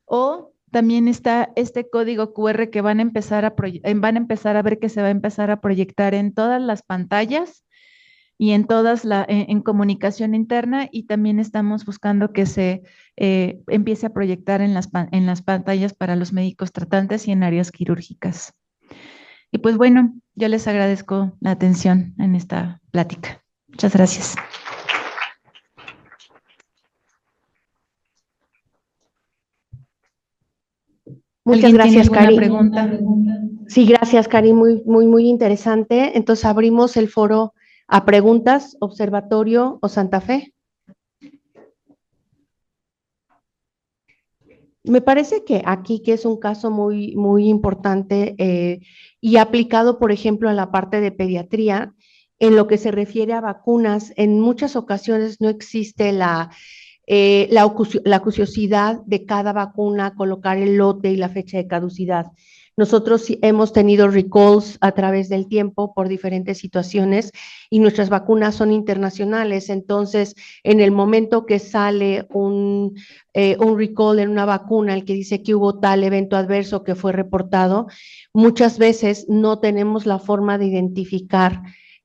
O también está este código QR que van a empezar a ver que se va a empezar a proyectar en todas las pantallas y en en comunicación interna, y también estamos buscando que se empiece a proyectar en las pantallas para los médicos tratantes y en áreas quirúrgicas. Y pues bueno, yo les agradezco la atención en esta plática. Muchas gracias. Muchas gracias, Cari. Pregunta? Sí, gracias, Cari. Muy interesante. Entonces, abrimos el foro a preguntas, Observatorio o Santa Fe. Me parece que aquí, que es un caso muy importante y aplicado, por ejemplo, a la parte de pediatría, en lo que se refiere a vacunas, en muchas ocasiones no existe la acuciosidad de cada vacuna, colocar el lote y la fecha de caducidad. Nosotros hemos tenido recalls a través del tiempo por diferentes situaciones y nuestras vacunas son internacionales. Entonces, en el momento que sale un recall en una vacuna, el que dice que hubo tal evento adverso que fue reportado, muchas veces no tenemos la forma de identificar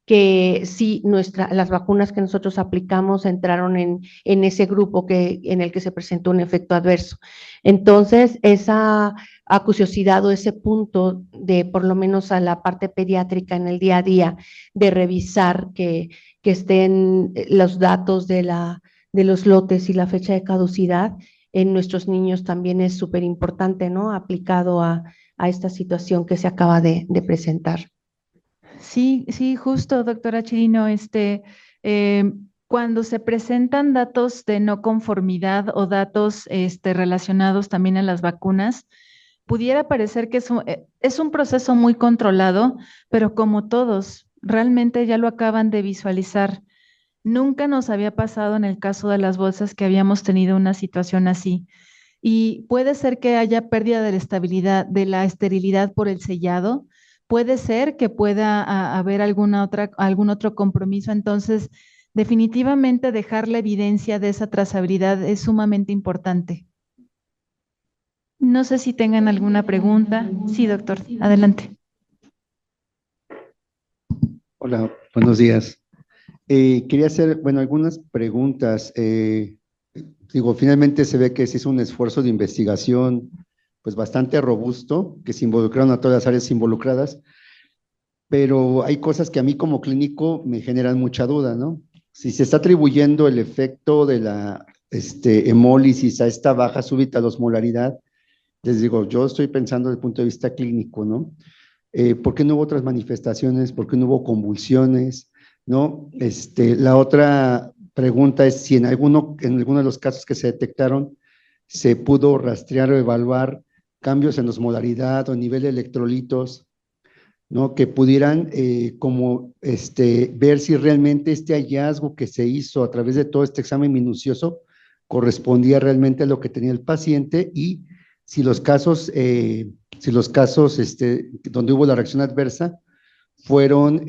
que sí, las vacunas que nosotros aplicamos entraron en ese grupo en el que se presentó un efecto adverso. Entonces, esa acuciosidad o ese punto de, por lo menos a la parte pediátrica en el día a día, de revisar que estén los datos de los lotes y la fecha de caducidad, en nuestros niños también es súper importante, ¿no? Aplicado a esta situación que se acaba de presentar. Sí, justo, doctora Chirino, cuando se presentan datos de no conformidad o datos relacionados también a las vacunas, pudiera parecer que es un proceso muy controlado, pero como todos, realmente ya lo acaban de visualizar. Nunca nos había pasado en el caso de las bolsas que habíamos tenido una situación así. Y puede ser que haya pérdida de la estabilidad, de la esterilidad por el sellado. Puede ser que pueda haber algún otro compromiso. Entonces, definitivamente dejar la evidencia de esa trazabilidad es sumamente importante. No sé si tengan alguna pregunta. Sí, doctor, adelante. Hola, buenos días. Quería hacer, bueno, algunas preguntas. Digo, finalmente se ve que se hizo un esfuerzo de investigación, pues bastante robusto, que se involucraron a todas las áreas involucradas, pero hay cosas que a mí como clínico me generan mucha duda, ¿no? Si se está atribuyendo el efecto de la hemólisis a esta baja súbita de osmolaridad, les digo, yo estoy pensando desde el punto de vista clínico, ¿no? ¿Por qué no hubo otras manifestaciones? ¿Por qué no hubo convulsiones? ¿No? La otra pregunta es si en alguno de los casos que se detectaron se pudo rastrear o evaluar cambios en osmolaridad o nivel de electrolitos, ¿no? Que pudieran ver si realmente este hallazgo que se hizo a través de todo este examen minucioso correspondía realmente a lo que tenía el paciente y si los casos donde hubo la reacción adversa fueron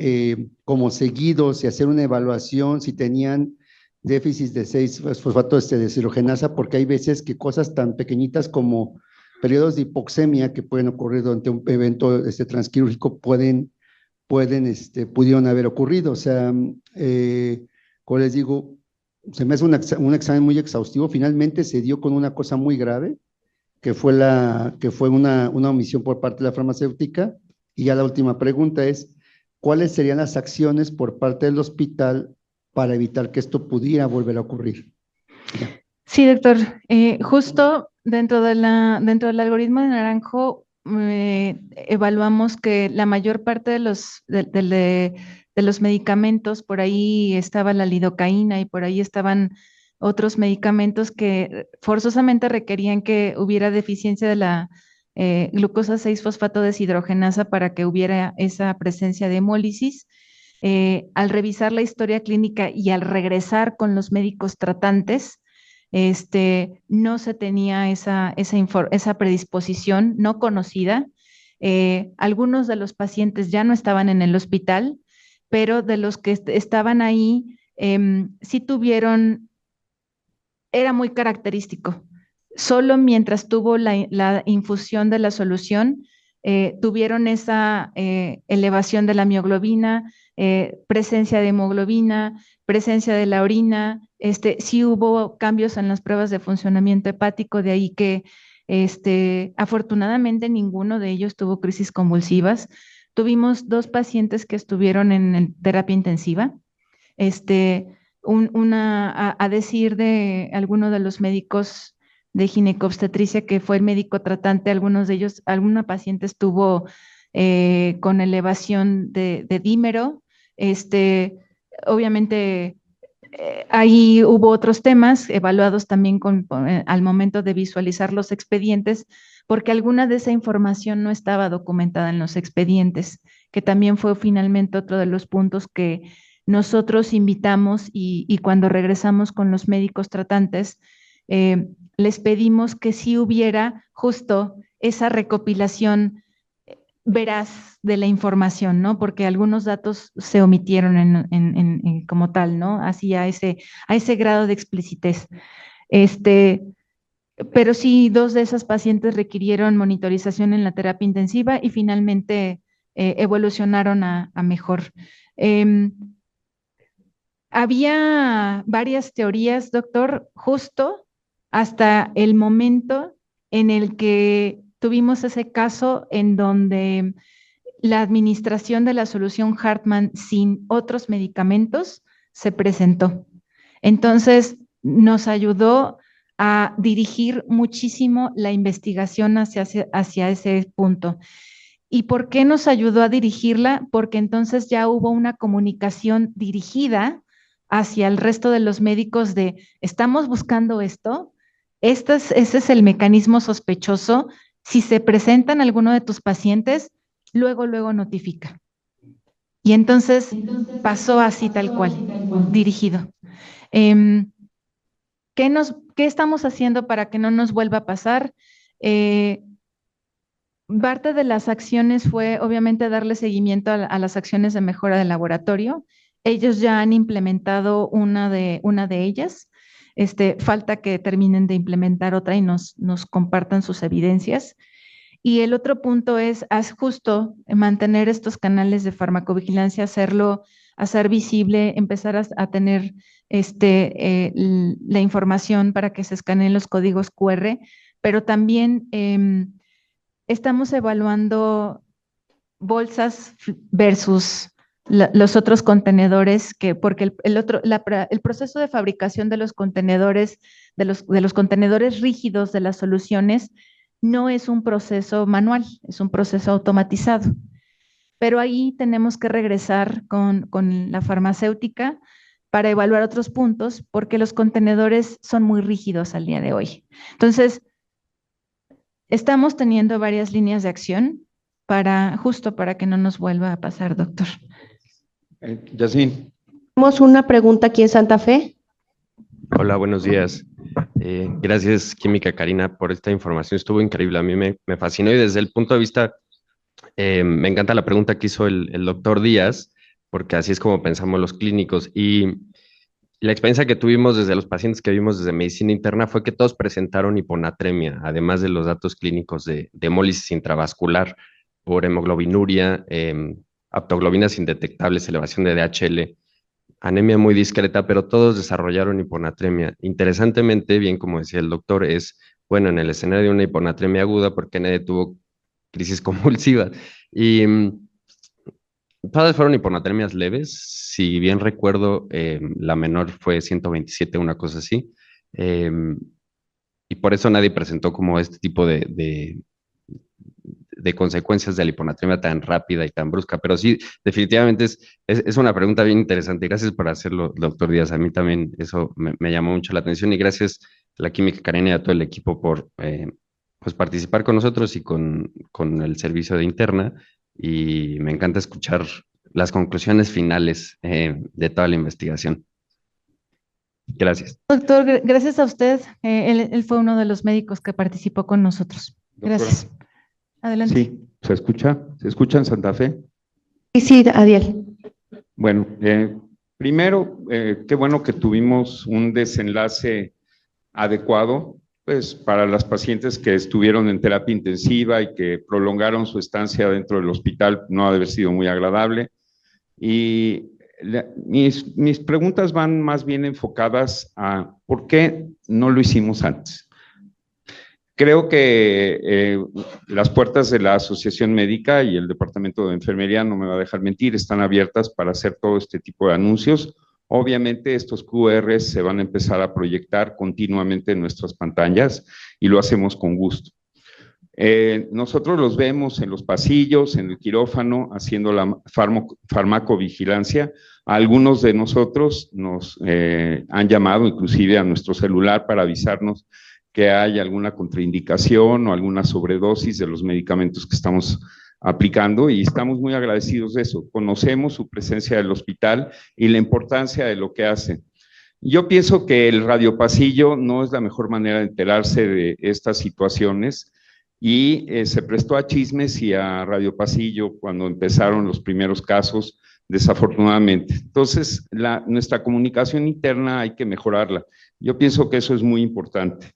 como seguidos y hacer una evaluación si tenían déficit de 6-fosfato de deshidrogenasa, porque hay veces que cosas tan pequeñitas como periodos de hipoxemia que pueden ocurrir durante un evento transquirúrgico pudieron haber ocurrido. O sea, como les digo, se me hace un examen muy exhaustivo. Finalmente se dio con una cosa muy grave, que fue una omisión por parte de la farmacéutica. Y ya la última pregunta es, ¿cuáles serían las acciones por parte del hospital para evitar que esto pudiera volver a ocurrir? Ya. Sí, doctor. Justo dentro del algoritmo de Naranjo, evaluamos que la mayor parte de los medicamentos, por ahí estaba la lidocaína y por ahí estaban otros medicamentos que forzosamente requerían que hubiera deficiencia de la glucosa 6-fosfato deshidrogenasa para que hubiera esa presencia de hemólisis. Al revisar la historia clínica y al regresar con los médicos tratantes, no se tenía esa predisposición no conocida. Algunos de los pacientes ya no estaban en el hospital, pero de los que estaban ahí, sí tuvieron, era muy característico. Solo mientras tuvo la infusión de la solución, tuvieron esa elevación de la mioglobina, presencia de hemoglobina, presencia de la orina, sí hubo cambios en las pruebas de funcionamiento hepático, de ahí que afortunadamente ninguno de ellos tuvo crisis convulsivas. Tuvimos 2 pacientes que estuvieron en terapia intensiva. A decir de alguno de los médicos de ginecobstetricia, que fue el médico tratante, algunos de ellos, alguna paciente estuvo con elevación de dímero. Obviamente, ahí hubo otros temas evaluados también al momento de visualizar los expedientes, porque alguna de esa información no estaba documentada en los expedientes, que también fue finalmente otro de los puntos que nosotros invitamos y cuando regresamos con los médicos tratantes, les pedimos que sí hubiera justo esa recopilación veraz de la información, ¿no? Porque algunos datos se omitieron como tal, ¿no? Así a ese grado de explicitez. Pero sí, 2 de esas pacientes requirieron monitorización en la terapia intensiva y finalmente evolucionaron a mejor. Había varias teorías, doctor, justo hasta el momento en el que tuvimos ese caso en donde la administración de la solución Hartmann sin otros medicamentos se presentó. Entonces, nos ayudó a dirigir muchísimo la investigación hacia ese punto. ¿Y por qué nos ayudó a dirigirla? Porque entonces ya hubo una comunicación dirigida hacia el resto de los médicos de, estamos buscando esto, ese es el mecanismo sospechoso. Si se presentan alguno de tus pacientes, luego notifica. Y entonces pasó así tal cual, dirigido. ¿Qué estamos haciendo para que no nos vuelva a pasar? Parte de las acciones fue obviamente darle seguimiento a las acciones de mejora del laboratorio. ellos ya han implementado una de ellas. Falta que terminen de implementar otra y nos compartan sus evidencias. Y el otro punto es justo mantener estos canales de farmacovigilancia, hacer visible, empezar a tener la información para que se escaneen los códigos QR, pero también estamos evaluando bolsas versus los otros contenedores, porque el proceso de fabricación de los contenedores, de los contenedores rígidos de las soluciones, no es un proceso manual, es un proceso automatizado. Pero ahí tenemos que regresar con la farmacéutica para evaluar otros puntos, porque los contenedores son muy rígidos al día de hoy. Entonces, estamos teniendo varias líneas de acción justo para que no nos vuelva a pasar, doctor. Yasmín. Tenemos una pregunta aquí en Santa Fe. Hola, buenos días. Gracias, Química Karina, por esta información. Estuvo increíble. A mí me fascinó y desde el punto de vista, me encanta la pregunta que hizo el doctor Díaz, porque así es como pensamos los clínicos. Y la experiencia que tuvimos desde los pacientes que vimos desde medicina interna fue que todos presentaron hiponatremia, además de los datos clínicos de hemólisis intravascular por hemoglobinuria, aptoglobinas indetectables, elevación de DHL, anemia muy discreta, pero todos desarrollaron hiponatremia. Interesantemente, bien como decía el doctor, bueno, en el escenario de una hiponatremia aguda, porque nadie tuvo crisis convulsiva. Y todas fueron hiponatremias leves. Si bien recuerdo, la menor fue 127, una cosa así. Y por eso nadie presentó como este tipo de consecuencias de la hiponatremia tan rápida y tan brusca, pero sí, definitivamente es una pregunta bien interesante. Gracias por hacerlo, doctor Díaz. A mí también eso me llamó mucho la atención y gracias a la Química Karina y a todo el equipo por pues participar con nosotros y con el servicio de interna, y me encanta escuchar las conclusiones finales de toda la investigación. Gracias. Doctor, gracias a usted. Él fue uno de los médicos que participó con nosotros. Gracias. Doctora. Adelante. Sí, ¿se escucha? ¿Se escucha en Santa Fe? Sí, Adiel. Bueno, primero, qué bueno que tuvimos un desenlace adecuado, pues, para las pacientes que estuvieron en terapia intensiva y que prolongaron su estancia dentro del hospital. No ha de haber sido muy agradable. Y mis preguntas van más bien enfocadas a por qué no lo hicimos antes. Creo que las puertas de la Asociación Médica y el Departamento de Enfermería, no me va a dejar mentir, están abiertas para hacer todo este tipo de anuncios. Obviamente estos QRs se van a empezar a proyectar continuamente en nuestras pantallas y lo hacemos con gusto. Nosotros los vemos en los pasillos, en el quirófano, haciendo la farmacovigilancia. Algunos de nosotros nos han llamado inclusive a nuestro celular para avisarnos que hay alguna contraindicación o alguna sobredosis de los medicamentos que estamos aplicando, y estamos muy agradecidos de eso. Conocemos su presencia del hospital y la importancia de lo que hacen. Yo pienso que el radiopasillo no es la mejor manera de enterarse de estas situaciones, y se prestó a chismes y a radiopasillo cuando empezaron los primeros casos, desafortunadamente. Entonces, nuestra comunicación interna hay que mejorarla. Yo pienso que eso es muy importante.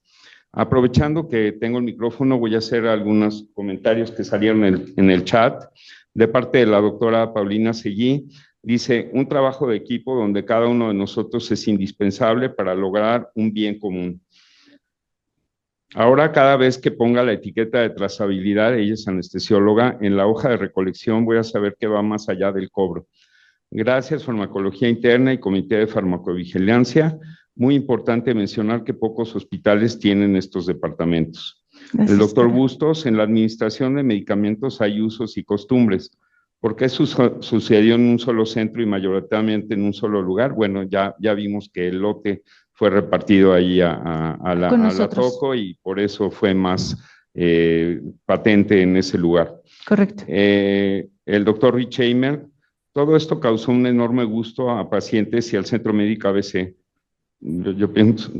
Aprovechando que tengo el micrófono, voy a hacer algunos comentarios que salieron en el chat de parte de la doctora Paulina Seguí. Dice, un trabajo de equipo donde cada uno de nosotros es indispensable para lograr un bien común. Ahora, cada vez que ponga la etiqueta de trazabilidad, ella es anestesióloga, en la hoja de recolección voy a saber que va más allá del cobro. Gracias, Farmacología Interna y Comité de Farmacovigilancia. Muy importante mencionar que pocos hospitales tienen estos departamentos. Gracias, el doctor Bustos, en la administración de medicamentos hay usos y costumbres. ¿Por qué sucedió en un solo centro y mayoritariamente en un solo lugar? Bueno, ya vimos que el lote fue repartido ahí a la TOCO y por eso fue más patente en ese lugar. Correcto. El doctor Richheimer, todo esto causó un enorme gusto a pacientes y al Centro Médico ABC. Yo pienso,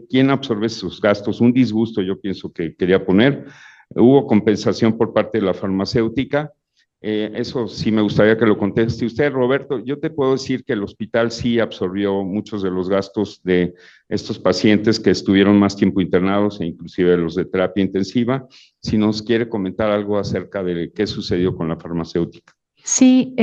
¿quién absorbe sus gastos? Un disgusto, yo pienso que quería poner. Hubo compensación por parte de la farmacéutica Eso sí me gustaría que lo conteste usted, Roberto. Yo te puedo decir que el hospital sí absorbió muchos de los gastos de estos pacientes que estuvieron más tiempo internados e inclusive los de terapia intensiva. Si nos quiere comentar algo acerca de qué sucedió con la farmacéutica. Sí,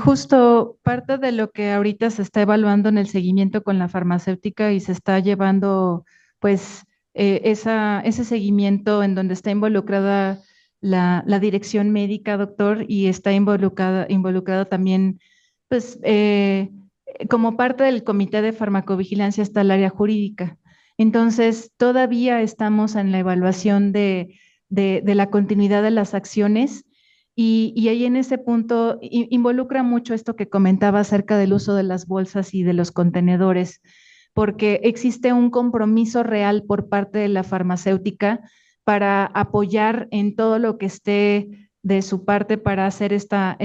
justo parte de lo que ahorita se está evaluando en el seguimiento con la farmacéutica y se está llevando, pues, ese seguimiento en donde está involucrada la dirección médica, doctor, y está involucrado también, pues, como parte del comité de farmacovigilancia está el área jurídica. Entonces, todavía estamos en la evaluación de la continuidad de las acciones. Y ahí en ese punto involucra mucho esto que comentaba acerca del uso de las bolsas y de los contenedores, porque existe un compromiso real por parte de la farmacéutica para apoyar en todo lo que esté de su parte para hacer esta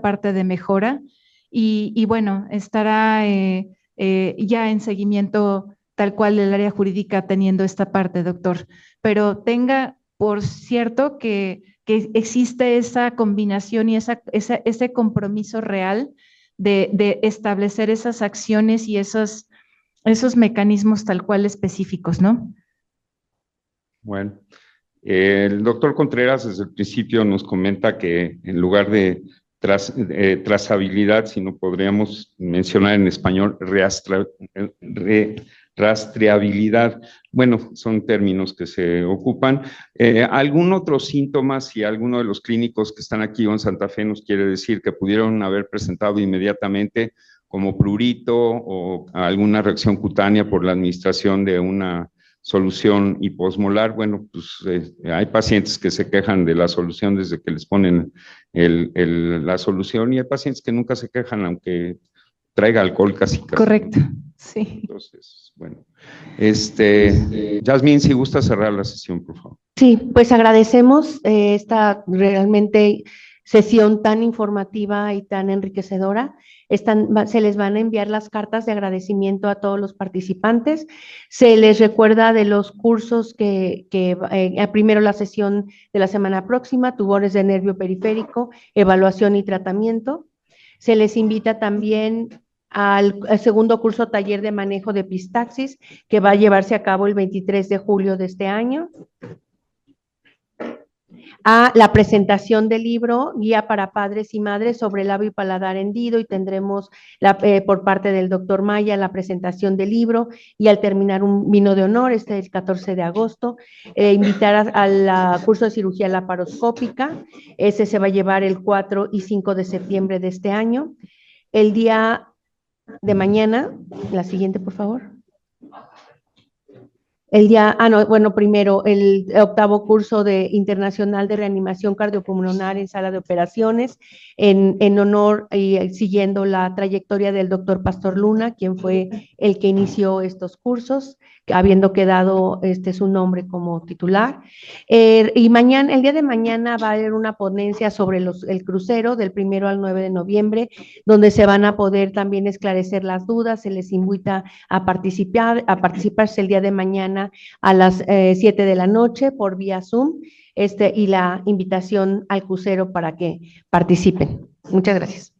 parte de mejora. Y bueno, estará ya en seguimiento tal cual el área jurídica teniendo esta parte, doctor. Pero tenga por cierto que existe esa combinación y ese compromiso real de establecer esas acciones y esos mecanismos tal cual específicos, ¿no? Bueno, el doctor Contreras desde el principio nos comenta que en lugar de trazabilidad, si no podríamos mencionar en español, rastreabilidad. Bueno, son términos que se ocupan. ¿Algún otro síntoma, si alguno de los clínicos que están aquí o en Santa Fe nos quiere decir que pudieron haber presentado inmediatamente como prurito o alguna reacción cutánea por la administración de una solución hiposmolar? Bueno, pues hay pacientes que se quejan de la solución desde que les ponen la solución y hay pacientes que nunca se quejan aunque traiga alcohol casi. Correcto, sí. Entonces, bueno, Yasmín, si gusta cerrar la sesión, por favor. Sí, pues agradecemos esta realmente sesión tan informativa y tan enriquecedora. Se les van a enviar las cartas de agradecimiento a todos los participantes. Se les recuerda de los cursos que primero la sesión de la semana próxima, tumores de nervio periférico, evaluación y tratamiento. Se les invita también al segundo curso taller de manejo de epistaxis, que va a llevarse a cabo el 23 de julio de este año. A la presentación del libro Guía para Padres y Madres sobre labio y paladar hendido, y tendremos por parte del doctor Maya la presentación del libro, y al terminar un vino de honor, el 14 de agosto, invitar al curso de cirugía laparoscópica. Ese se va a llevar el 4 y 5 de septiembre de este año. El día de mañana, la siguiente, por favor. Primero, el octavo curso internacional de reanimación cardiopulmonar en sala de operaciones, en honor y siguiendo la trayectoria del doctor Pastor Luna, quien fue el que inició estos cursos, habiendo quedado su nombre como titular. Y mañana, el día de mañana, va a haber una ponencia sobre el crucero del 1 al 9 de noviembre, donde se van a poder también esclarecer las dudas. Se les invita a participarse el día de mañana a las 7 de la noche por vía Zoom, y la invitación al crucero para que participen. Muchas gracias.